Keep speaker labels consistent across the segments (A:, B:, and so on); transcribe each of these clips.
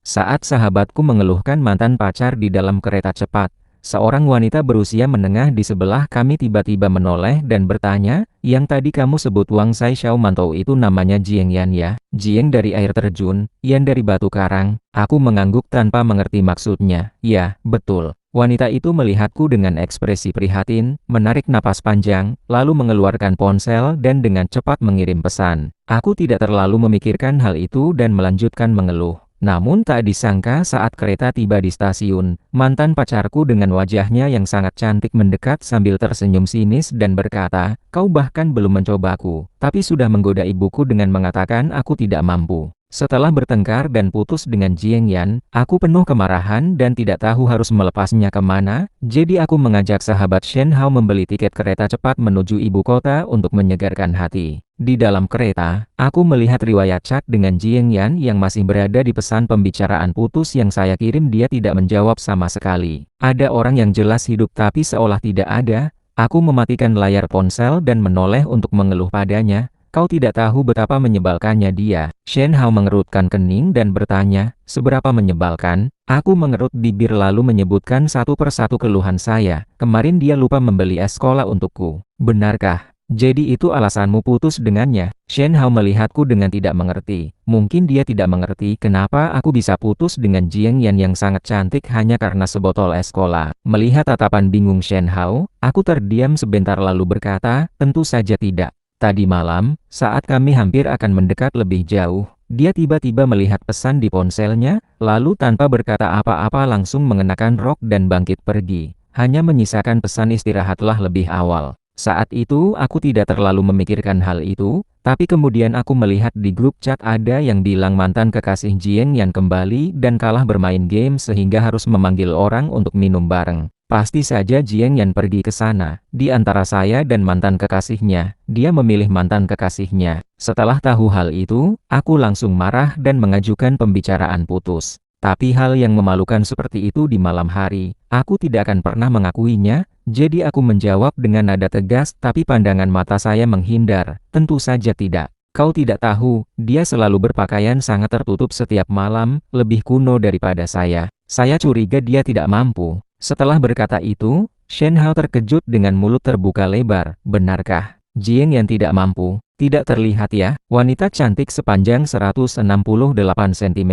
A: Saat sahabatku mengeluhkan mantan pacar di dalam kereta cepat, seorang wanita berusia menengah di sebelah kami tiba-tiba menoleh dan bertanya, "Yang tadi kamu sebut Wang Sai Xiao Mantou itu namanya Jieng Yan ya?" Jieng dari air terjun, Yan dari batu karang. Aku mengangguk tanpa mengerti maksudnya. "Ya, betul." Wanita itu melihatku dengan ekspresi prihatin, menarik napas panjang, lalu mengeluarkan ponsel dan dengan cepat mengirim pesan. Aku tidak terlalu memikirkan hal itu dan melanjutkan mengeluh. Namun tak disangka saat kereta tiba di stasiun, mantan pacarku dengan wajahnya yang sangat cantik mendekat sambil tersenyum sinis dan berkata, "Kau bahkan belum mencobaku, tapi sudah menggoda ibuku dengan mengatakan aku tidak mampu." Setelah bertengkar dan putus dengan Jieng Yan, aku penuh kemarahan dan tidak tahu harus melepasnya kemana, jadi aku mengajak sahabat Shen Hao membeli tiket kereta cepat menuju ibu kota untuk menyegarkan hati. Di dalam kereta, aku melihat riwayat chat dengan Jieng Yan yang masih berada di pesan pembicaraan putus yang saya kirim. Dia tidak menjawab sama sekali. Ada orang yang jelas hidup tapi seolah tidak ada. Aku mematikan layar ponsel dan menoleh untuk mengeluh padanya. "Kau tidak tahu betapa menyebalkannya dia." Shen Hao mengerutkan kening dan bertanya, "Seberapa menyebalkan?" Aku mengerut bibir lalu menyebutkan satu persatu keluhan saya. "Kemarin dia lupa membeli es sekolah untukku." "Benarkah? Jadi itu alasanmu putus dengannya?" Shen Hao melihatku dengan tidak mengerti. Mungkin dia tidak mengerti kenapa aku bisa putus dengan Jieng Yan yang sangat cantik hanya karena sebotol es sekolah. Melihat tatapan bingung Shen Hao, aku terdiam sebentar lalu berkata, "Tentu saja tidak. Tadi malam, saat kami hampir akan mendekat lebih jauh, dia tiba-tiba melihat pesan di ponselnya, lalu tanpa berkata apa-apa langsung mengenakan rok dan bangkit pergi. Hanya menyisakan pesan istirahatlah lebih awal." Saat itu aku tidak terlalu memikirkan hal itu, tapi kemudian aku melihat di grup chat ada yang bilang mantan kekasih Jieng Yan kembali dan kalah bermain game sehingga harus memanggil orang untuk minum bareng. Pasti saja Jieng Yan pergi ke sana. Di antara saya dan mantan kekasihnya, dia memilih mantan kekasihnya. Setelah tahu hal itu, aku langsung marah dan mengajukan pembicaraan putus. Tapi hal yang memalukan seperti itu di malam hari, aku tidak akan pernah mengakuinya, jadi aku menjawab dengan nada tegas tapi pandangan mata saya menghindar. "Tentu saja tidak. Kau tidak tahu, dia selalu berpakaian sangat tertutup setiap malam, lebih kuno daripada saya. Saya curiga dia tidak mampu." Setelah berkata itu, Shen Hao terkejut dengan mulut terbuka lebar. "Benarkah Jieng Yan tidak mampu?" "Tidak terlihat ya." Wanita cantik sepanjang 168 cm.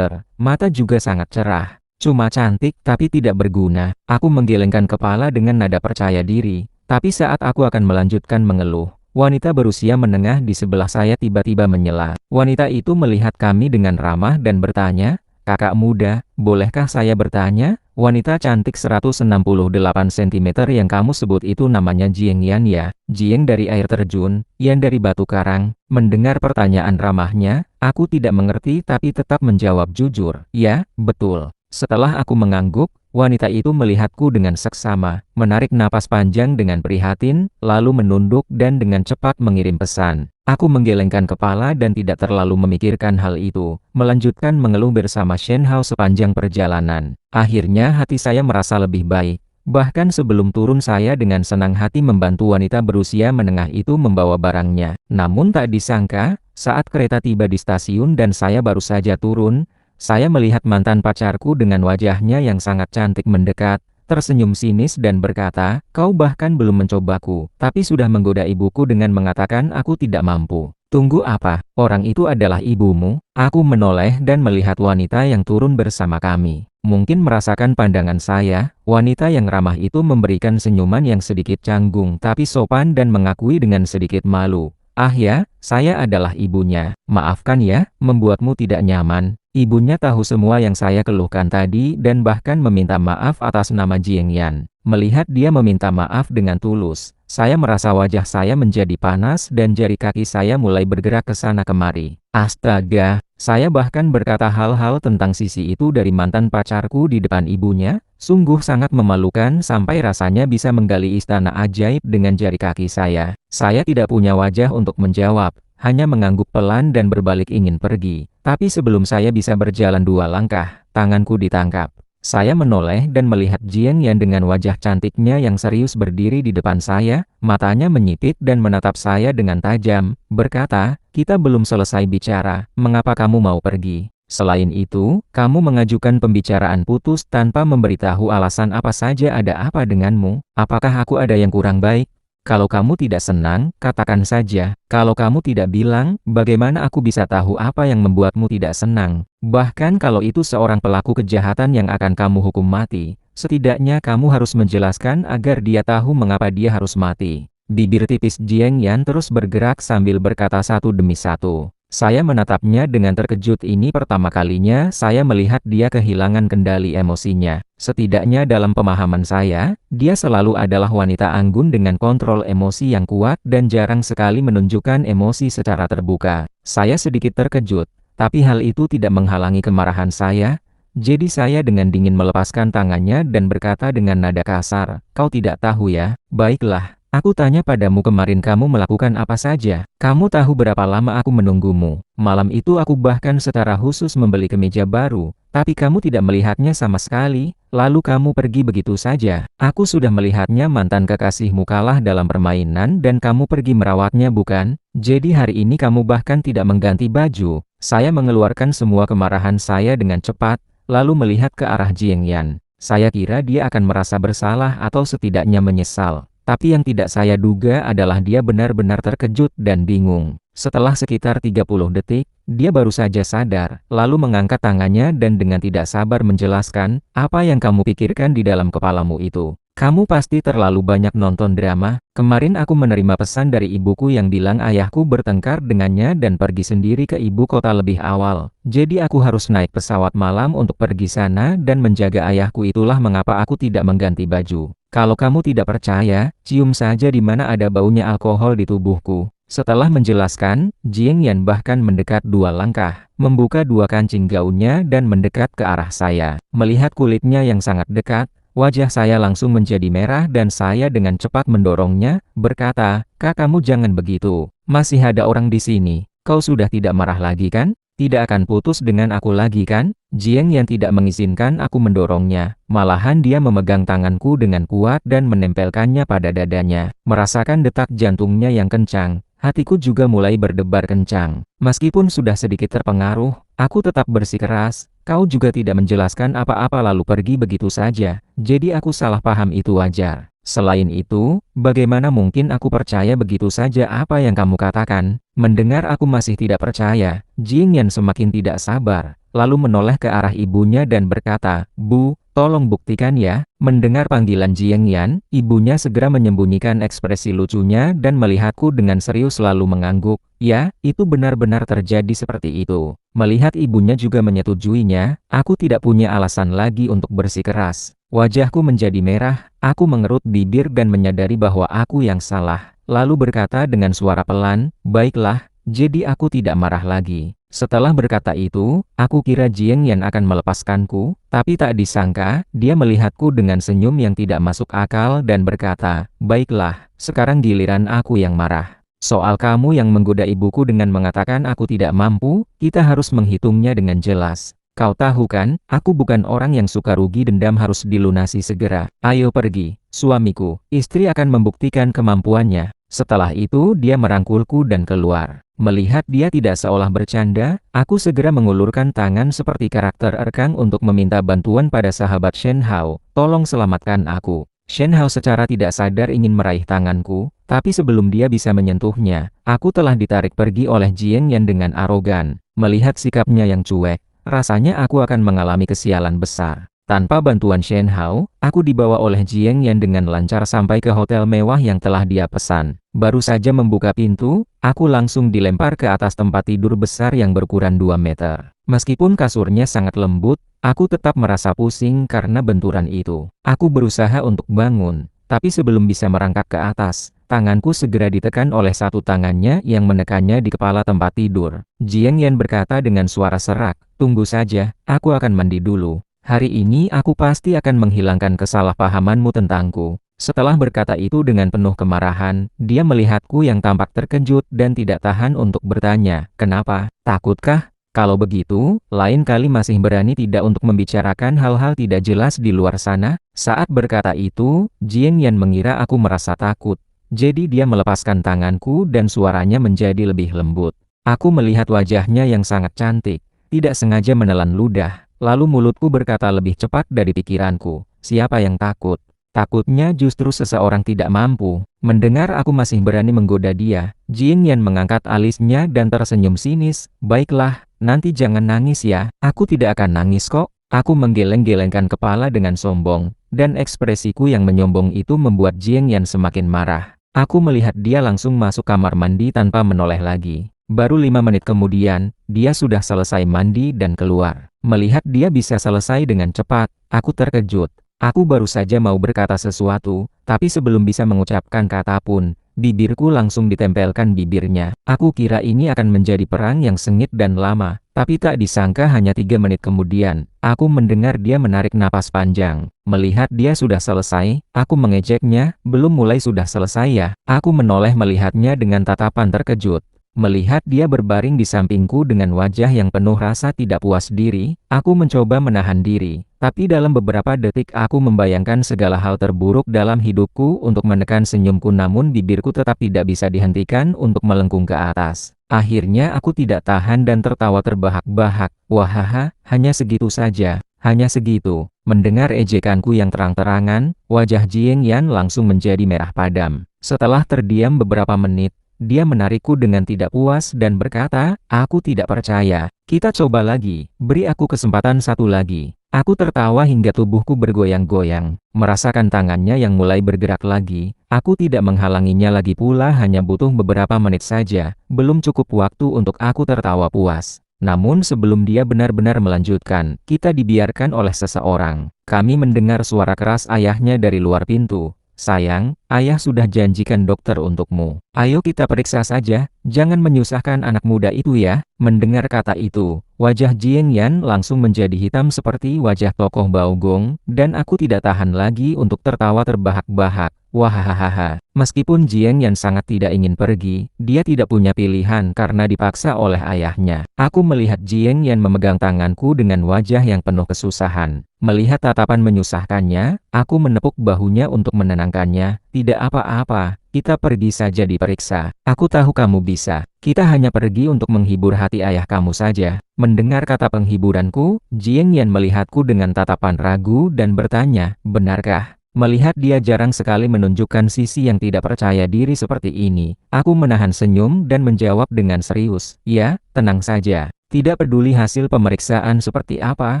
A: Mata juga sangat cerah. "Cuma cantik tapi tidak berguna." Aku menggelengkan kepala dengan nada percaya diri. Tapi saat aku akan melanjutkan mengeluh, wanita berusia menengah di sebelah saya tiba-tiba menyela. Wanita itu melihat kami dengan ramah dan bertanya, "Kakak muda, bolehkah saya bertanya? Wanita cantik 168 cm yang kamu sebut itu namanya Jieng Yan ya?" "Jieng dari air terjun, Yan dari batu karang." Mendengar pertanyaan ramahnya, aku tidak mengerti tapi tetap menjawab jujur, "Ya, betul." Setelah aku mengangguk, wanita itu melihatku dengan seksama, menarik napas panjang dengan prihatin, lalu menunduk dan dengan cepat mengirim pesan. Aku menggelengkan kepala dan tidak terlalu memikirkan hal itu, melanjutkan mengeluh bersama Shen Hao sepanjang perjalanan. Akhirnya hati saya merasa lebih baik. Bahkan sebelum turun saya dengan senang hati membantu wanita berusia menengah itu membawa barangnya. Namun tak disangka, saat kereta tiba di stasiun dan saya baru saja turun, saya melihat mantan pacarku dengan wajahnya yang sangat cantik mendekat, tersenyum sinis dan berkata, "Kau bahkan belum mencobaku, tapi sudah menggoda ibuku dengan mengatakan aku tidak mampu." "Tunggu apa? Orang itu adalah ibumu?" Aku menoleh dan melihat wanita yang turun bersama kami. Mungkin merasakan pandangan saya, wanita yang ramah itu memberikan senyuman yang sedikit canggung tapi sopan dan mengakui dengan sedikit malu, "Ah ya, saya adalah ibunya. Maafkan ya, membuatmu tidak nyaman." Ibunya tahu semua yang saya keluhkan tadi dan bahkan meminta maaf atas nama Jieng Yan. Melihat dia meminta maaf dengan tulus, saya merasa wajah saya menjadi panas dan jari kaki saya mulai bergerak ke sana kemari. Astaga, saya bahkan berkata hal-hal tentang sisi itu dari mantan pacarku di depan ibunya. Sungguh sangat memalukan sampai rasanya bisa menggali istana ajaib dengan jari kaki saya. Saya tidak punya wajah untuk menjawab. Hanya mengangguk pelan dan berbalik ingin pergi. Tapi sebelum saya bisa berjalan 2 langkah, tanganku ditangkap. Saya menoleh dan melihat Jieng Yan dengan wajah cantiknya yang serius berdiri di depan saya, matanya menyipit dan menatap saya dengan tajam, berkata, "Kita belum selesai bicara, mengapa kamu mau pergi?" Selain itu, kamu mengajukan pembicaraan putus tanpa memberitahu alasan apa saja. Ada apa denganmu? Apakah aku ada yang kurang baik? Kalau kamu tidak senang, katakan saja. Kalau kamu tidak bilang, bagaimana aku bisa tahu apa yang membuatmu tidak senang? Bahkan kalau itu seorang pelaku kejahatan yang akan kamu hukum mati, setidaknya kamu harus menjelaskan agar dia tahu mengapa dia harus mati. Bibir tipis Jiang Yan terus bergerak sambil berkata satu demi satu. Saya menatapnya dengan terkejut. Ini pertama kalinya saya melihat dia kehilangan kendali emosinya. Setidaknya dalam pemahaman saya, dia selalu adalah wanita anggun dengan kontrol emosi yang kuat dan jarang sekali menunjukkan emosi secara terbuka. Saya sedikit terkejut, tapi hal itu tidak menghalangi kemarahan saya. Jadi saya dengan dingin melepaskan tangannya dan berkata dengan nada kasar, "Kau tidak tahu ya? Baiklah. Aku tanya padamu, kemarin kamu melakukan apa saja? Kamu tahu berapa lama aku menunggumu? Malam itu aku bahkan secara khusus membeli kemeja baru, tapi kamu tidak melihatnya sama sekali, lalu kamu pergi begitu saja. Aku sudah melihatnya mantan kekasihmu kalah dalam permainan dan kamu pergi merawatnya, bukan? Jadi hari ini kamu bahkan tidak mengganti baju." Saya mengeluarkan semua kemarahan saya dengan cepat, lalu melihat ke arah Jiang Yan. Saya kira dia akan merasa bersalah atau setidaknya menyesal. Tapi yang tidak saya duga adalah dia benar-benar terkejut dan bingung. Setelah sekitar 30 detik, dia baru saja sadar, lalu mengangkat tangannya dan dengan tidak sabar menjelaskan, "Apa yang kamu pikirkan di dalam kepalamu itu? Kamu pasti terlalu banyak nonton drama. Kemarin aku menerima pesan dari ibuku yang bilang ayahku bertengkar dengannya dan pergi sendiri ke ibu kota lebih awal. Jadi aku harus naik pesawat malam untuk pergi sana dan menjaga ayahku. Itulah mengapa aku tidak mengganti baju. Kalau kamu tidak percaya, cium saja di mana ada baunya alkohol di tubuhku." Setelah menjelaskan, Jiang Yan bahkan mendekat 2 langkah, membuka 2 kancing gaunnya dan mendekat ke arah saya. Melihat kulitnya yang sangat dekat, wajah saya langsung menjadi merah dan saya dengan cepat mendorongnya, berkata, "Kak, kamu jangan begitu. Masih ada orang di sini. Kau sudah tidak marah lagi kan? Tidak akan putus dengan aku lagi kan?" Jiang Yan tidak mengizinkan aku mendorongnya, malahan dia memegang tanganku dengan kuat dan menempelkannya pada dadanya. Merasakan detak jantungnya yang kencang, hatiku juga mulai berdebar kencang. Meskipun sudah sedikit terpengaruh, aku tetap bersikeras. "Kau juga tidak menjelaskan apa-apa lalu pergi begitu saja. Jadi aku salah paham, itu wajar. Selain itu, bagaimana mungkin aku percaya begitu saja apa yang kamu katakan?" Mendengar aku masih tidak percaya, Jiang Yan semakin tidak sabar, lalu menoleh ke arah ibunya dan berkata, "Bu, tolong buktikan ya." Mendengar panggilan Jiang Yan, ibunya segera menyembunyikan ekspresi lucunya dan melihatku dengan serius lalu mengangguk. "Ya, itu benar-benar terjadi seperti itu." Melihat ibunya juga menyetujuinya, aku tidak punya alasan lagi untuk bersikeras. Wajahku menjadi merah, aku mengerut bibir dan menyadari bahwa aku yang salah. Lalu berkata dengan suara pelan, "Baiklah, jadi aku tidak marah lagi." Setelah berkata itu, aku kira Jiang Yan akan melepaskanku, tapi tak disangka, dia melihatku dengan senyum yang tidak masuk akal dan berkata, "Baiklah, sekarang giliran aku yang marah. Soal kamu yang menggoda ibuku dengan mengatakan aku tidak mampu, kita harus menghitungnya dengan jelas. Kau tahu kan, aku bukan orang yang suka rugi, dendam harus dilunasi segera. Ayo pergi, suamiku." Istri akan membuktikan kemampuannya. Setelah itu dia merangkulku dan keluar. Melihat dia tidak seolah bercanda, aku segera mengulurkan tangan seperti karakter Erkang untuk meminta bantuan pada sahabat Shen Hao, "Tolong selamatkan aku." Shen Hao secara tidak sadar ingin meraih tanganku, tapi sebelum dia bisa menyentuhnya, aku telah ditarik pergi oleh Jiang Yan dengan arogan. Melihat sikapnya yang cuek, rasanya aku akan mengalami kesialan besar. Tanpa bantuan Shen Hao, aku dibawa oleh Jiang Yan dengan lancar sampai ke hotel mewah yang telah dia pesan. Baru saja membuka pintu, aku langsung dilempar ke atas tempat tidur besar yang berukuran 2 meter. Meskipun kasurnya sangat lembut, aku tetap merasa pusing karena benturan itu. Aku berusaha untuk bangun, tapi sebelum bisa merangkak ke atas, tanganku segera ditekan oleh satu tangannya yang menekannya di kepala tempat tidur. Jiang Yan berkata dengan suara serak, "Tunggu saja, aku akan mandi dulu. Hari ini aku pasti akan menghilangkan kesalahpahamanmu tentangku." Setelah berkata itu dengan penuh kemarahan, dia melihatku yang tampak terkejut dan tidak tahan untuk bertanya, "Kenapa? Takutkah? Kalau begitu, lain kali masih berani tidak untuk membicarakan hal-hal tidak jelas di luar sana?" Saat berkata itu, Jiang Yan mengira aku merasa takut. Jadi dia melepaskan tanganku dan suaranya menjadi lebih lembut. Aku melihat wajahnya yang sangat cantik. tidak sengaja menelan ludah. Lalu mulutku berkata lebih cepat dari pikiranku. Siapa yang takut? Takutnya justru seseorang tidak mampu. Mendengar aku masih berani menggoda dia, Jing Yan mengangkat alisnya dan tersenyum sinis. Baiklah, nanti jangan nangis ya. Aku tidak akan nangis kok. Aku menggeleng-gelengkan kepala dengan sombong, dan ekspresiku yang menyombong itu membuat Jing Yan semakin marah. Aku melihat dia langsung masuk kamar mandi tanpa menoleh lagi. Baru 5 menit kemudian, dia sudah selesai mandi dan keluar. Melihat dia bisa selesai dengan cepat, aku terkejut. Aku baru saja mau berkata sesuatu, tapi sebelum bisa mengucapkan kata pun, bibirku langsung ditempelkan bibirnya. Aku kira ini akan menjadi perang yang sengit dan lama, tapi tak disangka hanya 3 menit kemudian, aku mendengar dia menarik napas panjang. Melihat dia sudah selesai, aku mengejeknya, belum mulai sudah selesai ya. Aku menoleh melihatnya dengan tatapan terkejut. Melihat dia berbaring di sampingku dengan wajah yang penuh rasa tidak puas diri, aku mencoba menahan diri. Tapi dalam beberapa detik aku membayangkan segala hal terburuk dalam hidupku untuk menekan senyumku, namun bibirku tetap tidak bisa dihentikan untuk melengkung ke atas. Akhirnya aku tidak tahan dan tertawa terbahak-bahak. Wahaha, hanya segitu saja, hanya segitu. Mendengar ejekanku yang terang-terangan, wajah Jing Yan langsung menjadi merah padam. Setelah terdiam beberapa menit, dia menarikku dengan tidak puas dan berkata, aku tidak percaya. Kita coba lagi, beri aku kesempatan satu lagi. Aku tertawa hingga tubuhku bergoyang-goyang. Merasakan tangannya yang mulai bergerak lagi, aku tidak menghalanginya lagi pula, hanya butuh beberapa menit saja. Belum cukup waktu untuk aku tertawa puas. Namun sebelum dia benar-benar melanjutkan, kita dibiarkan oleh seseorang. Kami mendengar suara keras ayahnya dari luar pintu. Sayang, ayah sudah janjikan dokter untukmu. Ayo kita periksa saja, jangan menyusahkan anak muda itu ya. Mendengar kata itu, wajah Jing Yan langsung menjadi hitam seperti wajah tokoh Baogong, dan aku tidak tahan lagi untuk tertawa terbahak-bahak. Wahahaha. Meskipun Jing Yan sangat tidak ingin pergi, dia tidak punya pilihan karena dipaksa oleh ayahnya. Aku melihat Jing Yan memegang tanganku dengan wajah yang penuh kesusahan. Melihat tatapan menyusahkannya, aku menepuk bahunya untuk menenangkannya. Tidak apa-apa, kita pergi saja diperiksa. Aku tahu kamu bisa. Kita hanya pergi untuk menghibur hati ayah kamu saja. Mendengar kata penghiburanku, Jing Yan melihatku dengan tatapan ragu dan bertanya, benarkah? Melihat dia jarang sekali menunjukkan sisi yang tidak percaya diri seperti ini, aku menahan senyum dan menjawab dengan serius, ya, tenang saja. Tidak peduli hasil pemeriksaan seperti apa,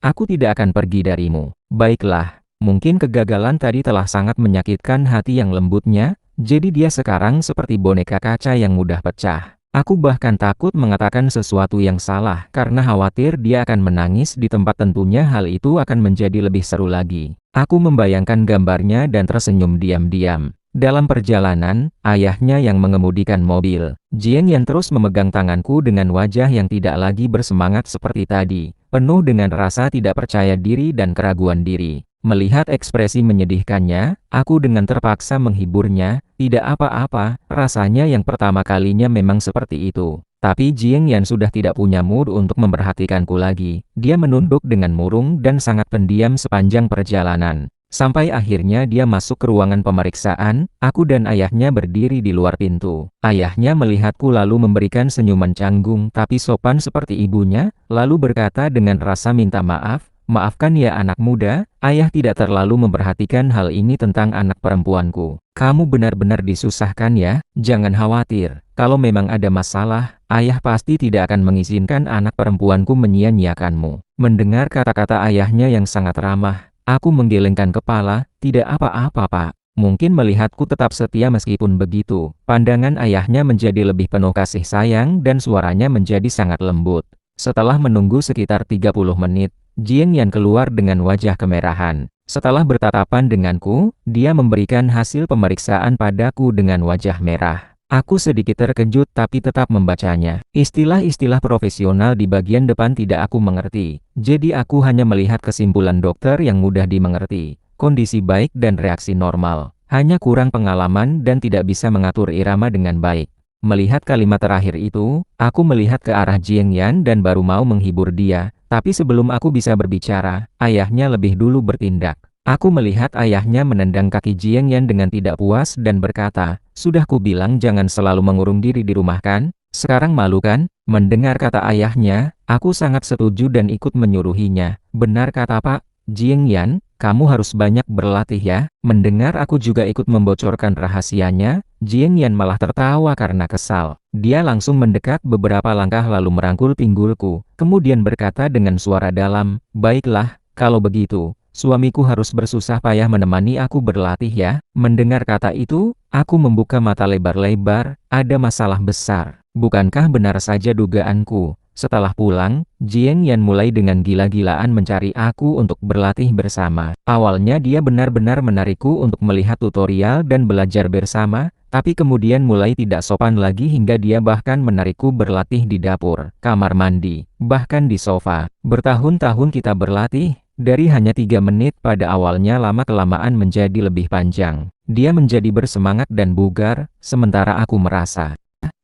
A: aku tidak akan pergi darimu. Baiklah, mungkin kegagalan tadi telah sangat menyakitkan hati yang lembutnya, jadi dia sekarang seperti boneka kaca yang mudah pecah. Aku bahkan takut mengatakan sesuatu yang salah karena khawatir dia akan menangis di tempat, tentunya hal itu akan menjadi lebih seru lagi. Aku membayangkan gambarnya dan tersenyum diam-diam. Dalam perjalanan, ayahnya yang mengemudikan mobil. Jing Yan terus memegang tanganku dengan wajah yang tidak lagi bersemangat seperti tadi, penuh dengan rasa tidak percaya diri dan keraguan diri. Melihat ekspresi menyedihkannya, aku dengan terpaksa menghiburnya. Tidak apa-apa, rasanya yang pertama kalinya memang seperti itu. Tapi Jing Yan sudah tidak punya mood untuk memperhatikanku lagi. Dia menunduk dengan murung dan sangat pendiam sepanjang perjalanan. Sampai akhirnya dia masuk ke ruangan pemeriksaan, aku dan ayahnya berdiri di luar pintu. Ayahnya melihatku lalu memberikan senyuman canggung tapi sopan seperti ibunya, lalu berkata dengan rasa minta maaf, maafkan ya anak muda, ayah tidak terlalu memperhatikan hal ini tentang anak perempuanku. Kamu benar-benar disusahkan ya, jangan khawatir. Kalau memang ada masalah, ayah pasti tidak akan mengizinkan anak perempuanku menyia-nyiakanmu. Mendengar kata-kata ayahnya yang sangat ramah, aku menggelengkan kepala, tidak apa-apa Pak. Mungkin melihatku tetap setia meskipun begitu, pandangan ayahnya menjadi lebih penuh kasih sayang dan suaranya menjadi sangat lembut. Setelah menunggu sekitar 30 menit, Jing Yan keluar dengan wajah kemerahan. Setelah bertatapan denganku, dia memberikan hasil pemeriksaan padaku dengan wajah merah. Aku sedikit terkejut tapi tetap membacanya. Istilah-istilah profesional di bagian depan tidak aku mengerti, jadi aku hanya melihat kesimpulan dokter yang mudah dimengerti. Kondisi baik dan reaksi normal, hanya kurang pengalaman dan tidak bisa mengatur irama dengan baik. Melihat kalimat terakhir itu, aku melihat ke arah Jing Yan dan baru mau menghibur dia, tapi sebelum aku bisa berbicara, ayahnya lebih dulu bertindak. Aku melihat ayahnya menendang kaki Jing Yan dengan tidak puas dan berkata, sudah ku bilang jangan selalu mengurung diri di rumah kan? Sekarang malu kan? Mendengar kata ayahnya, aku sangat setuju dan ikut menyuruhinya. Benar kata Pak Jieng Yan, kamu harus banyak berlatih ya. Mendengar aku juga ikut membocorkan rahasianya, Jieng Yan malah tertawa karena kesal. Dia langsung mendekat beberapa langkah lalu merangkul pinggulku, kemudian berkata dengan suara dalam, baiklah, kalau begitu, suamiku harus bersusah payah menemani aku berlatih ya. Mendengar kata itu, aku membuka mata lebar-lebar, ada masalah besar. Bukankah benar saja dugaanku? Setelah pulang, Jieng Yan mulai dengan gila-gilaan mencari aku untuk berlatih bersama. Awalnya dia benar-benar menarikku untuk melihat tutorial dan belajar bersama, tapi kemudian mulai tidak sopan lagi hingga dia bahkan menarikku berlatih di dapur, kamar mandi, bahkan di sofa. Bertahun-tahun kita berlatih, dari hanya 3 menit pada awalnya lama-kelamaan menjadi lebih panjang. Dia menjadi bersemangat dan bugar, sementara aku merasa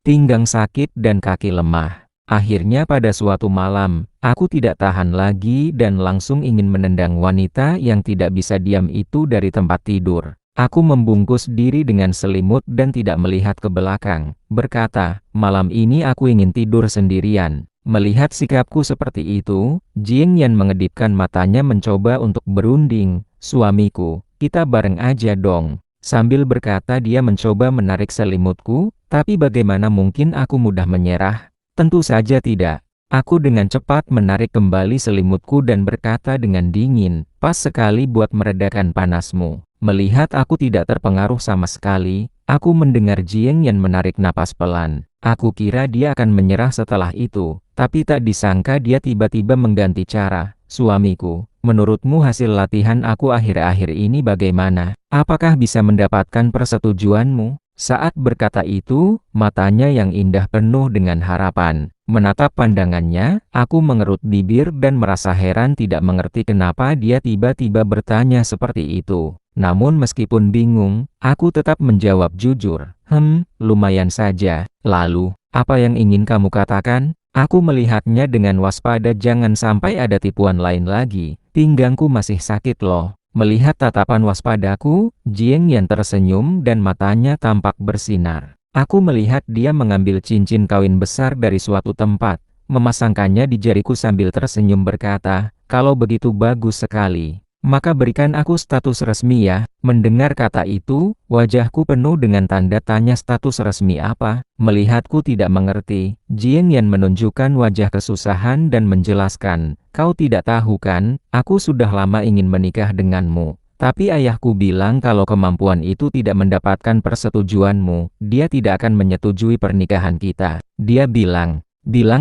A: pinggang sakit dan kaki lemah. Akhirnya pada suatu malam, aku tidak tahan lagi dan langsung ingin menendang wanita yang tidak bisa diam itu dari tempat tidur. Aku membungkus diri dengan selimut dan tidak melihat ke belakang, berkata, malam ini aku ingin tidur sendirian. Melihat sikapku seperti itu, Jieng Yan mengedipkan matanya mencoba untuk berunding. Suamiku, kita bareng aja dong. Sambil berkata dia mencoba menarik selimutku, tapi bagaimana mungkin aku mudah menyerah? Tentu saja tidak. Aku dengan cepat menarik kembali selimutku dan berkata dengan dingin, pas sekali buat meredakan panasmu. Melihat aku tidak terpengaruh sama sekali, aku mendengar Jieng Yan menarik napas pelan. Aku kira dia akan menyerah setelah itu, tapi tak disangka dia tiba-tiba mengganti cara. Suamiku, menurutmu hasil latihan aku akhir-akhir ini bagaimana? Apakah bisa mendapatkan persetujuanmu? Saat berkata itu, matanya yang indah penuh dengan harapan. Menatap pandangannya, aku mengerut bibir dan merasa heran tidak mengerti kenapa dia tiba-tiba bertanya seperti itu. Namun meskipun bingung, aku tetap menjawab jujur. Lumayan saja. Lalu, apa yang ingin kamu katakan? Aku melihatnya dengan waspada jangan sampai ada tipuan lain lagi. Pinggangku masih sakit loh. Melihat tatapan waspadaku, Jieng Yan tersenyum dan matanya tampak bersinar. Aku melihat dia mengambil cincin kawin besar dari suatu tempat, memasangkannya di jariku sambil tersenyum berkata, kalau begitu bagus sekali. Maka berikan aku status resmi ya. Mendengar kata itu, wajahku penuh dengan tanda tanya status resmi apa. Melihatku tidak mengerti, Jieng Yan menunjukkan wajah kesusahan dan menjelaskan, kau tidak tahu kan, aku sudah lama ingin menikah denganmu. Tapi ayahku bilang kalau kemampuan itu tidak mendapatkan persetujuanmu, dia tidak akan menyetujui pernikahan kita. Dia bilang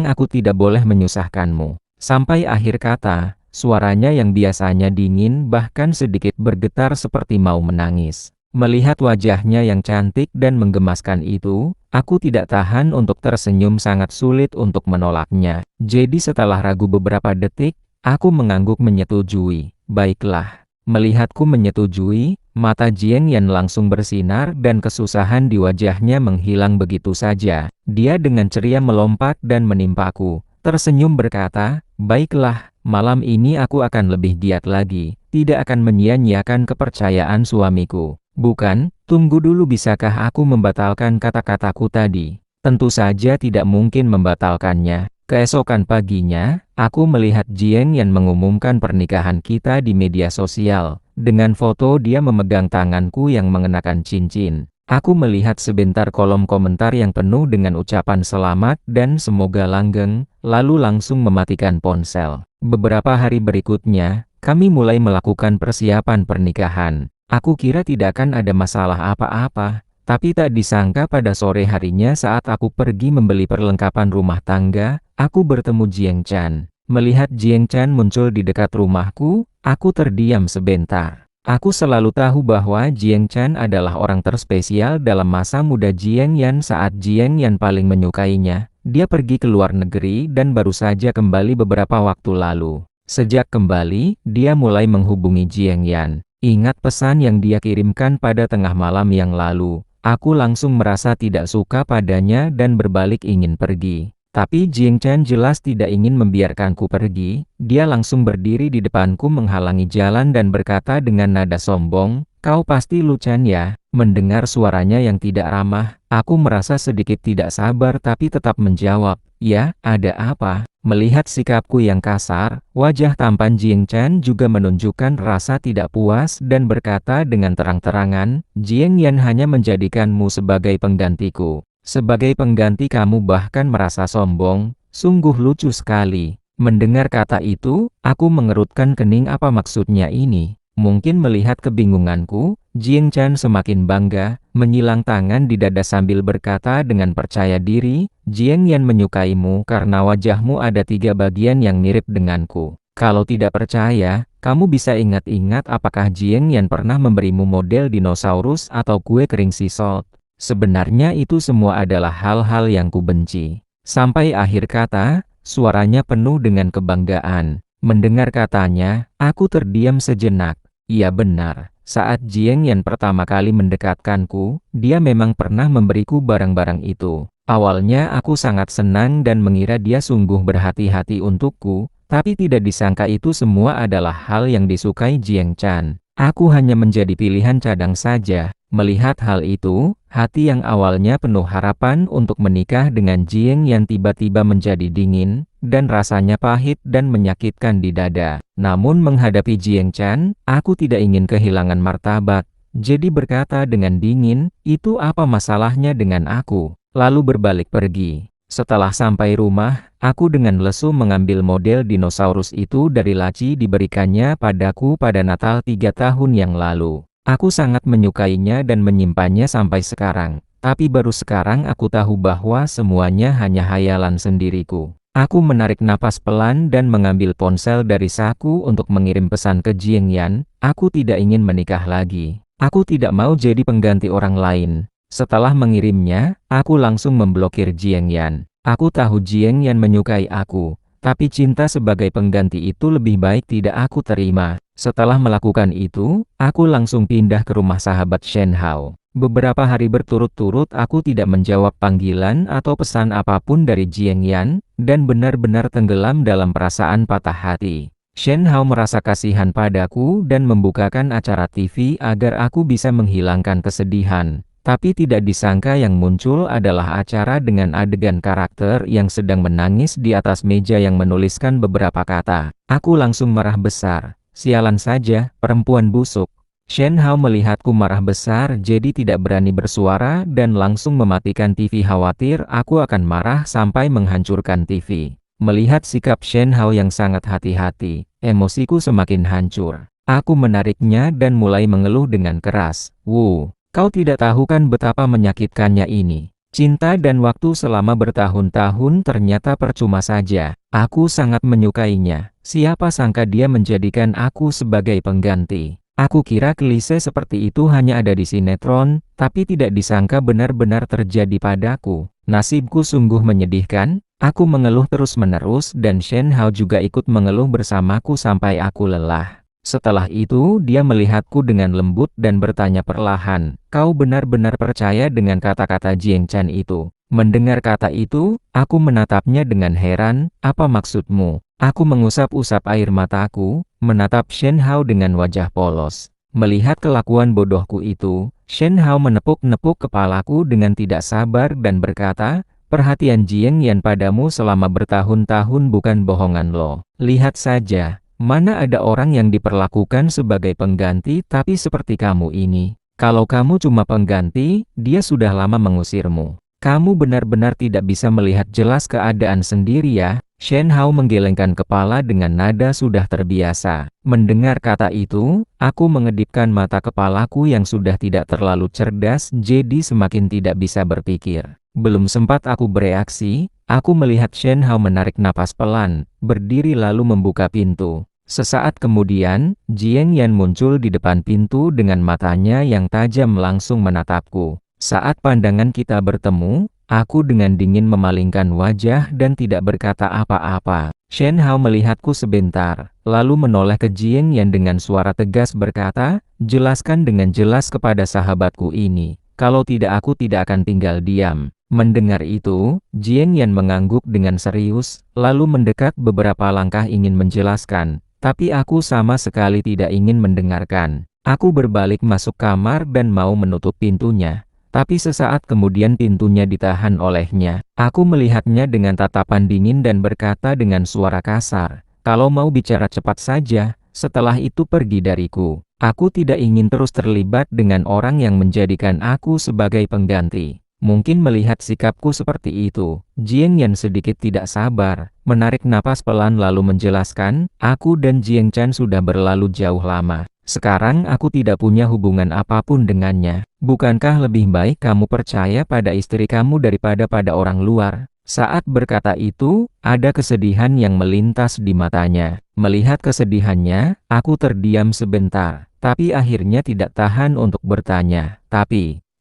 A: aku tidak boleh menyusahkanmu. Sampai akhir kata. Suaranya yang biasanya dingin bahkan sedikit bergetar seperti mau menangis. Melihat wajahnya yang cantik dan menggemaskan itu, aku tidak tahan untuk tersenyum sangat sulit untuk menolaknya. Jadi setelah ragu beberapa detik, aku mengangguk menyetujui. Baiklah. Melihatku menyetujui, mata Jieng Yan langsung bersinar dan kesusahan di wajahnya menghilang begitu saja. Dia dengan ceria melompat dan menimpaku. Tersenyum berkata, baiklah, malam ini aku akan lebih giat lagi, tidak akan menyia-nyiakan kepercayaan suamiku. Bukan, tunggu dulu bisakah aku membatalkan kata-kataku tadi? Tentu saja tidak mungkin membatalkannya. Keesokan paginya, aku melihat Jieng Yan mengumumkan pernikahan kita di media sosial. Dengan foto dia memegang tanganku yang mengenakan cincin. Aku melihat sebentar kolom komentar yang penuh dengan ucapan selamat dan semoga langgeng, lalu langsung mematikan ponsel. Beberapa hari berikutnya, kami mulai melakukan persiapan pernikahan. Aku kira tidak akan ada masalah apa-apa, tapi tak disangka pada sore harinya saat aku pergi membeli perlengkapan rumah tangga, aku bertemu Jieng Chan. Melihat Jieng Chan muncul di dekat rumahku, aku terdiam sebentar. Aku selalu tahu bahwa Jieng Chan adalah orang terspesial dalam masa muda Jieng Yan saat Jieng Yan paling menyukainya. Dia pergi ke luar negeri dan baru saja kembali beberapa waktu lalu. Sejak kembali, dia mulai menghubungi Jieng Yan. Ingat pesan yang dia kirimkan pada tengah malam yang lalu. Aku langsung merasa tidak suka padanya dan berbalik ingin pergi. Tapi Jieng Chan jelas tidak ingin membiarkanku pergi. Dia langsung berdiri di depanku menghalangi jalan dan berkata dengan nada sombong, "Kau pasti Lu Chan ya?" Mendengar suaranya yang tidak ramah, Aku merasa sedikit tidak sabar tapi tetap menjawab, "Ya, ada apa?" Melihat sikapku yang kasar, wajah tampan Jiang Chen juga menunjukkan rasa tidak puas dan berkata dengan terang-terangan, "Jiang Yan hanya menjadikanmu sebagai penggantiku. Sebagai pengganti kamu bahkan merasa sombong, sungguh lucu sekali." Mendengar kata itu, aku mengerutkan kening. Apa maksudnya ini? Mungkin melihat kebingunganku, Jiang Chen semakin bangga, menyilang tangan di dada sambil berkata dengan percaya diri, "Jiang Yan menyukaimu karena wajahmu ada 3 bagian yang mirip denganku. Kalau tidak percaya, kamu bisa ingat-ingat apakah Jiang Yan pernah memberimu model dinosaurus atau kue kering sea salt. Sebenarnya itu semua adalah hal-hal yang kubenci." Sampai akhir kata, suaranya penuh dengan kebanggaan. Mendengar katanya, aku terdiam sejenak. Iya benar, saat Jiang Yan pertama kali mendekatkanku, dia memang pernah memberiku barang-barang itu. Awalnya aku sangat senang dan mengira dia sungguh berhati-hati untukku, tapi tidak disangka itu semua adalah hal yang disukai Jiang Chen. Aku hanya menjadi pilihan cadang saja. Melihat hal itu, hati yang awalnya penuh harapan untuk menikah dengan Jiang Yan tiba-tiba menjadi dingin, dan rasanya pahit dan menyakitkan di dada. Namun menghadapi Jiang Chen, aku tidak ingin kehilangan martabat. Jadi berkata dengan dingin, "Itu apa masalahnya dengan aku?" Lalu berbalik pergi. Setelah sampai rumah, aku dengan lesu mengambil model dinosaurus itu dari laci diberikannya padaku pada Natal 3 tahun yang lalu. Aku sangat menyukainya dan menyimpannya sampai sekarang. Tapi baru sekarang aku tahu bahwa semuanya hanya hayalan sendiriku. Aku menarik napas pelan dan mengambil ponsel dari saku untuk mengirim pesan ke Jiang Yan. Aku tidak ingin menikah lagi. Aku tidak mau jadi pengganti orang lain. Setelah mengirimnya, aku langsung memblokir Jiang Yan. Aku tahu Jiang Yan menyukai aku, tapi cinta sebagai pengganti itu lebih baik tidak aku terima. Setelah melakukan itu, aku langsung pindah ke rumah sahabat Shen Hao. Beberapa hari berturut-turut aku tidak menjawab panggilan atau pesan apapun dari Jiang Yan, dan benar-benar tenggelam dalam perasaan patah hati. Shen Hao merasa kasihan padaku dan membukakan acara TV agar aku bisa menghilangkan kesedihan. Tapi tidak disangka yang muncul adalah acara dengan adegan karakter yang sedang menangis di atas meja yang menuliskan beberapa kata. Aku langsung marah besar. Sialan saja, perempuan busuk. Shen Hao melihatku marah besar jadi tidak berani bersuara dan langsung mematikan TV. Khawatir aku akan marah sampai menghancurkan TV. Melihat sikap Shen Hao yang sangat hati-hati, emosiku semakin hancur. Aku menariknya dan mulai mengeluh dengan keras. "Wu, kau tidak tahu kan betapa menyakitkannya ini. Cinta dan waktu selama bertahun-tahun ternyata percuma saja. Aku sangat menyukainya. Siapa sangka dia menjadikan aku sebagai pengganti. Aku kira klise seperti itu hanya ada di sinetron, tapi tidak disangka benar-benar terjadi padaku. Nasibku sungguh menyedihkan." Aku mengeluh terus-menerus dan Shen Hao juga ikut mengeluh bersamaku sampai aku lelah. Setelah itu dia melihatku dengan lembut dan bertanya perlahan, "Kau benar-benar percaya dengan kata-kata Jiang Chen itu?" Mendengar kata itu, aku menatapnya dengan heran. "Apa maksudmu?" Aku mengusap-usap air mataku, menatap Shen Hao dengan wajah polos. Melihat kelakuan bodohku itu, Shen Hao menepuk-nepuk kepalaku dengan tidak sabar dan berkata, "Perhatian Jiang Yan padamu selama bertahun-tahun bukan bohongan lo. Lihat saja. Mana ada orang yang diperlakukan sebagai pengganti tapi seperti kamu ini. Kalau kamu cuma pengganti, dia sudah lama mengusirmu. Kamu benar-benar tidak bisa melihat jelas keadaan sendiri ya." Shen Hao menggelengkan kepala dengan nada sudah terbiasa. Mendengar kata itu, aku mengedipkan mata. Kepalaku yang sudah tidak terlalu cerdas jadi semakin tidak bisa berpikir. Belum sempat aku bereaksi, aku melihat Shen Hao menarik napas pelan, berdiri lalu membuka pintu. Sesaat kemudian, Jiang Yan muncul di depan pintu dengan matanya yang tajam langsung menatapku. Saat pandangan kita bertemu, aku dengan dingin memalingkan wajah dan tidak berkata apa-apa. Shen Hao melihatku sebentar, lalu menoleh ke Jiang Yan dengan suara tegas berkata, "Jelaskan dengan jelas kepada sahabatku ini, kalau tidak aku tidak akan tinggal diam." Mendengar itu, Jiang Yan mengangguk dengan serius, lalu mendekat beberapa langkah ingin menjelaskan, tapi aku sama sekali tidak ingin mendengarkan. Aku berbalik masuk kamar dan mau menutup pintunya. Tapi sesaat kemudian pintunya ditahan olehnya. Aku melihatnya dengan tatapan dingin dan berkata dengan suara kasar, "Kalau mau bicara cepat saja, setelah itu pergi dariku. Aku tidak ingin terus terlibat dengan orang yang menjadikan aku sebagai pengganti." Mungkin melihat sikapku seperti itu, Jiang Yan sedikit tidak sabar, menarik napas pelan lalu menjelaskan, "Aku dan Jiang Chan sudah berlalu jauh lama. Sekarang aku tidak punya hubungan apapun dengannya. Bukankah lebih baik kamu percaya pada istri kamu daripada pada orang luar?" Saat berkata itu, ada kesedihan yang melintas di matanya. Melihat kesedihannya, aku terdiam sebentar, tapi akhirnya tidak tahan untuk bertanya.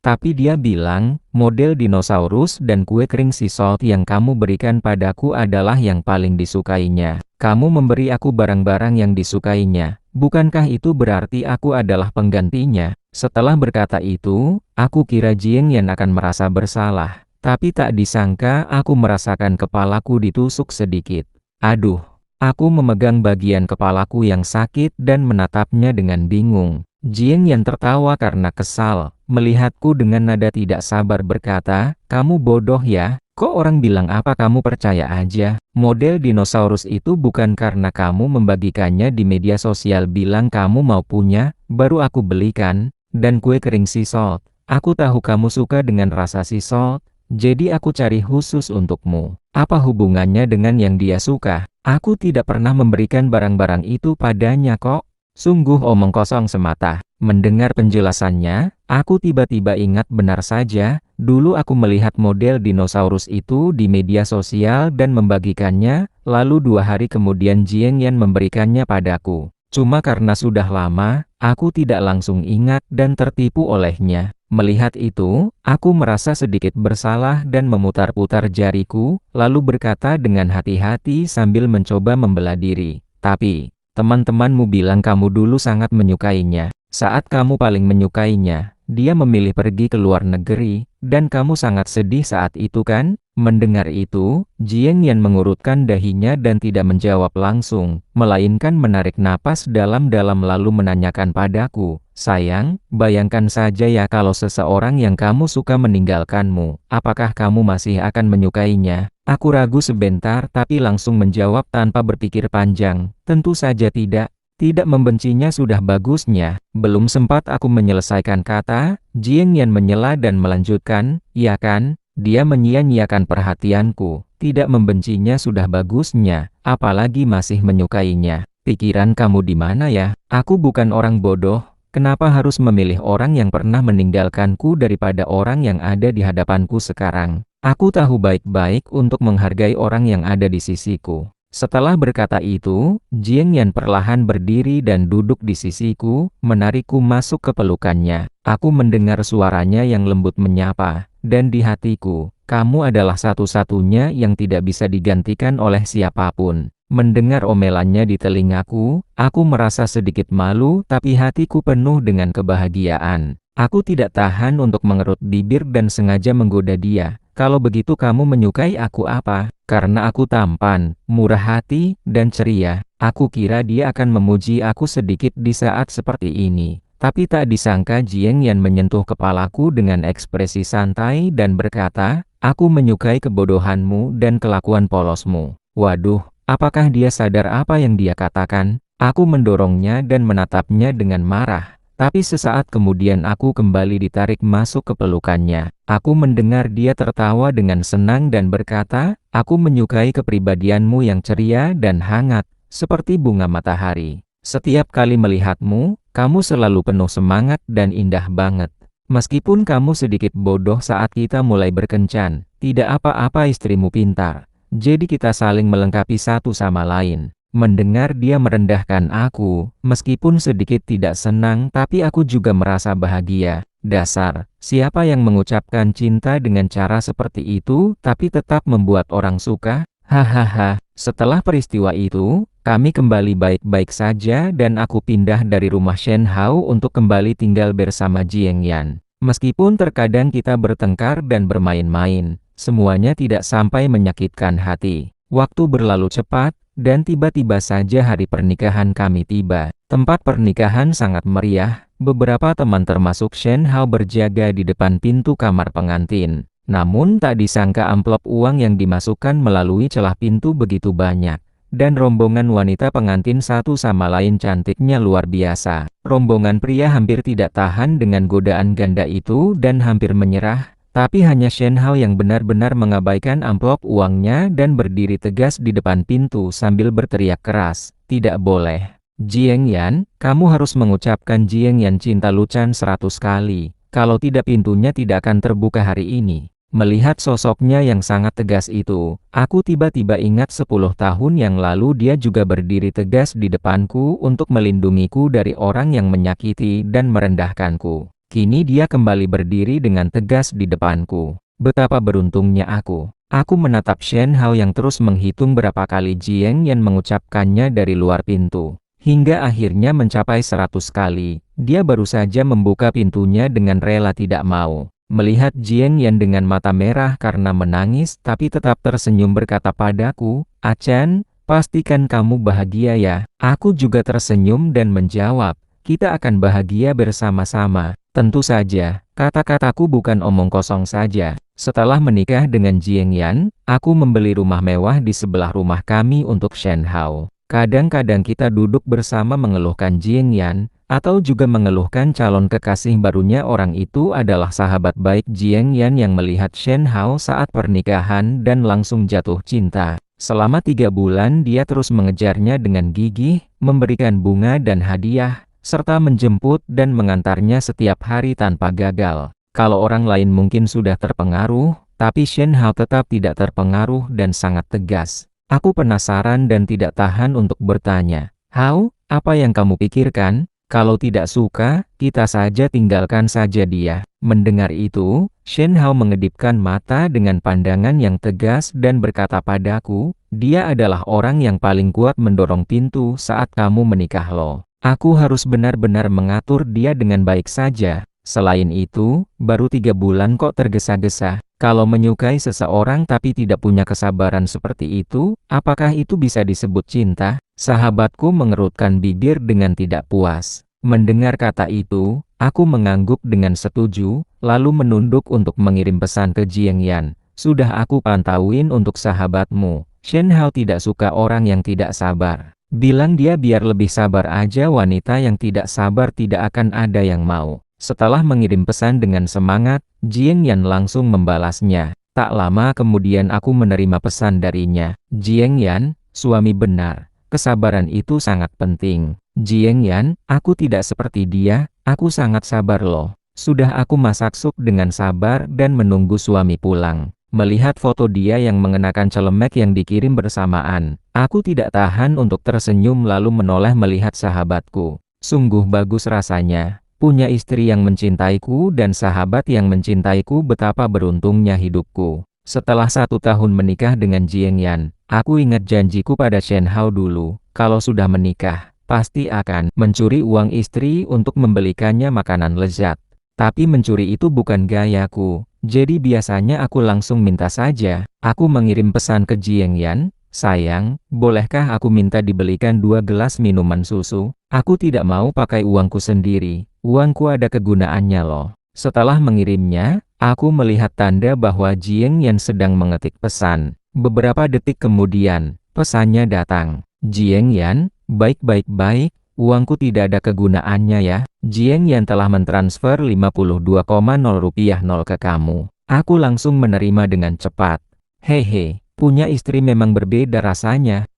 A: Tapi dia bilang, "Model dinosaurus dan kue kering sea salt yang kamu berikan padaku adalah yang paling disukainya. Kamu memberi aku barang-barang yang disukainya. Bukankah itu berarti aku adalah penggantinya?" Setelah berkata itu, aku kira Jiang Yan akan merasa bersalah. Tapi tak disangka aku merasakan kepalaku ditusuk sedikit. Aduh, aku memegang bagian kepalaku yang sakit dan menatapnya dengan bingung. Jiang Yan tertawa karena kesal. Melihatku dengan nada tidak sabar berkata, "Kamu bodoh ya? Kok orang bilang apa kamu percaya aja? Model dinosaurus itu bukan karena kamu membagikannya di media sosial bilang kamu mau punya, baru aku belikan. Dan kue kering sea salt, aku tahu kamu suka dengan rasa sea salt, jadi aku cari khusus untukmu. Apa hubungannya dengan yang dia suka? Aku tidak pernah memberikan barang-barang itu padanya kok." Sungguh omong kosong semata. Mendengar penjelasannya, aku tiba-tiba ingat benar saja, dulu aku melihat model dinosaurus itu di media sosial dan membagikannya, lalu 2 hari kemudian Jiang Yan memberikannya padaku. Cuma karena sudah lama, aku tidak langsung ingat dan tertipu olehnya. Melihat itu, aku merasa sedikit bersalah dan memutar-putar jariku, lalu berkata dengan hati-hati sambil mencoba membela diri, "Tapi teman-temanmu bilang kamu dulu sangat menyukainya. Saat kamu paling menyukainya, dia memilih pergi ke luar negeri, dan kamu sangat sedih saat itu kan?" Mendengar itu, Jiang Yan mengurutkan dahinya dan tidak menjawab langsung, melainkan menarik napas dalam-dalam lalu menanyakan padaku, "Sayang, bayangkan saja ya kalau seseorang yang kamu suka meninggalkanmu, apakah kamu masih akan menyukainya?" Aku ragu sebentar tapi langsung menjawab tanpa berpikir panjang, "Tentu saja tidak. Tidak membencinya sudah bagusnya." Belum sempat aku menyelesaikan kata, Jiang Yan menyela dan melanjutkan, "Ya kan? Dia menyia-nyiakan perhatianku. Tidak membencinya sudah bagusnya, apalagi masih menyukainya. Pikiran kamu di mana ya? Aku bukan orang bodoh. Kenapa harus memilih orang yang pernah meninggalkanku daripada orang yang ada di hadapanku sekarang? Aku tahu baik-baik untuk menghargai orang yang ada di sisiku." Setelah berkata itu, Jiang Yan perlahan berdiri dan duduk di sisiku, menarikku masuk ke pelukannya. Aku mendengar suaranya yang lembut menyapa, dan di hatiku, "Kamu adalah satu-satunya yang tidak bisa digantikan oleh siapapun." Mendengar omelannya di telingaku, aku merasa sedikit malu tapi hatiku penuh dengan kebahagiaan. Aku tidak tahan untuk mengerut bibir dan sengaja menggoda dia. "Kalau begitu kamu menyukai aku apa?" Karena aku tampan, murah hati, dan ceria, aku kira dia akan memuji aku sedikit di saat seperti ini. Tapi tak disangka Jiang Yan menyentuh kepalaku dengan ekspresi santai dan berkata, "Aku menyukai kebodohanmu dan kelakuan polosmu." Waduh, apakah dia sadar apa yang dia katakan? Aku mendorongnya dan menatapnya dengan marah. Tapi sesaat kemudian aku kembali ditarik masuk ke pelukannya. Aku mendengar dia tertawa dengan senang dan berkata, "Aku menyukai kepribadianmu yang ceria dan hangat, seperti bunga matahari. Setiap kali melihatmu, kamu selalu penuh semangat dan indah banget. Meskipun kamu sedikit bodoh saat kita mulai berkencan, tidak apa-apa istrimu pintar. Jadi kita saling melengkapi satu sama lain." Mendengar dia merendahkan aku, meskipun sedikit tidak senang tapi aku juga merasa bahagia. Dasar, siapa yang mengucapkan cinta dengan cara seperti itu tapi tetap membuat orang suka? Hahaha. Setelah peristiwa itu, kami kembali baik-baik saja dan aku pindah dari rumah Shen Hao untuk kembali tinggal bersama Jiang Yan. Meskipun terkadang kita bertengkar dan bermain-main, semuanya tidak sampai menyakitkan hati. Waktu berlalu cepat. Dan tiba-tiba saja hari pernikahan kami tiba. Tempat pernikahan sangat meriah. Beberapa teman termasuk Shen Hao berjaga di depan pintu kamar pengantin. Namun tak disangka amplop uang yang dimasukkan melalui celah pintu begitu banyak. Dan rombongan wanita pengantin satu sama lain cantiknya luar biasa. Rombongan pria hampir tidak tahan dengan godaan ganda itu dan hampir menyerah. Tapi hanya Shen Hao yang benar-benar mengabaikan amplop uangnya dan berdiri tegas di depan pintu sambil berteriak keras, "Tidak boleh. Jiang Yan, kamu harus mengucapkan Jiang Yan cinta Luchan 100 kali. Kalau tidak pintunya tidak akan terbuka hari ini." Melihat sosoknya yang sangat tegas itu, aku tiba-tiba ingat 10 tahun yang lalu dia juga berdiri tegas di depanku untuk melindungiku dari orang yang menyakiti dan merendahkanku. Kini dia kembali berdiri dengan tegas di depanku. Betapa beruntungnya aku. Aku menatap Shen Hao yang terus menghitung berapa kali Jiang Yan mengucapkannya dari luar pintu. Hingga akhirnya mencapai 100 kali. Dia baru saja membuka pintunya dengan rela tidak mau. Melihat Jiang Yan dengan mata merah karena menangis tapi tetap tersenyum berkata padaku, "Achan, pastikan kamu bahagia ya." Aku juga tersenyum dan menjawab, "Kita akan bahagia bersama-sama." Tentu saja, kata-kataku bukan omong kosong saja. Setelah menikah dengan Jiang Yan, aku membeli rumah mewah di sebelah rumah kami untuk Shen Hao. Kadang-kadang kita duduk bersama mengeluhkan Jiang Yan, atau juga mengeluhkan calon kekasih barunya. Orang itu adalah sahabat baik Jiang Yan yang melihat Shen Hao saat pernikahan dan langsung jatuh cinta. Selama 3 bulan dia terus mengejarnya dengan gigih, memberikan bunga dan hadiah, serta menjemput dan mengantarnya setiap hari tanpa gagal. Kalau orang lain mungkin sudah terpengaruh, tapi Shen Hao tetap tidak terpengaruh dan sangat tegas. Aku penasaran dan tidak tahan untuk bertanya, "Hao, apa yang kamu pikirkan? Kalau tidak suka, kita saja tinggalkan saja dia." Mendengar itu, Shen Hao mengedipkan mata dengan pandangan yang tegas dan berkata padaku, "Dia adalah orang yang paling kuat mendorong pintu saat kamu menikah loh. Aku harus benar-benar mengatur dia dengan baik saja. Selain itu, baru 3 bulan kok tergesa-gesa." Kalau menyukai seseorang tapi tidak punya kesabaran seperti itu, apakah itu bisa disebut cinta? Sahabatku mengerutkan bibir dengan tidak puas. Mendengar kata itu, aku mengangguk dengan setuju, lalu menunduk untuk mengirim pesan ke Jiang Yan. "Sudah aku pantauin untuk sahabatmu. Shen Hao tidak suka orang yang tidak sabar. Bilang dia biar lebih sabar aja, wanita yang tidak sabar tidak akan ada yang mau." Setelah mengirim pesan dengan semangat, Jiang Yan langsung membalasnya. Tak lama kemudian aku menerima pesan darinya. "Jiang Yan, suami benar. Kesabaran itu sangat penting. Jiang Yan, aku tidak seperti dia, aku sangat sabar loh. Sudah aku masak sup dengan sabar dan menunggu suami pulang." Melihat foto dia yang mengenakan celemek yang dikirim bersamaan, aku tidak tahan untuk tersenyum lalu menoleh melihat sahabatku. Sungguh bagus rasanya. Punya istri yang mencintaiku dan sahabat yang mencintaiku. Betapa beruntungnya hidupku. Setelah 1 tahun menikah dengan Jiang Yan, aku ingat janjiku pada Shen Hao dulu. Kalau sudah menikah, pasti akan mencuri uang istri untuk membelikannya makanan lezat. Tapi mencuri itu bukan gayaku. Jadi biasanya aku langsung minta saja. Aku mengirim pesan ke Jiang Yan, "Sayang, bolehkah aku minta dibelikan 2 gelas minuman susu? Aku tidak mau pakai uangku sendiri. Uangku ada kegunaannya loh." Setelah mengirimnya, aku melihat tanda bahwa Jiang Yan sedang mengetik pesan. Beberapa detik kemudian, pesannya datang. "Jiang Yan, baik-baik-baik, uangku tidak ada kegunaannya ya. Jiang Yan telah mentransfer 52,0 rupiah 0 ke kamu." Aku langsung menerima dengan cepat. Hehe, punya istri memang berbeda rasanya.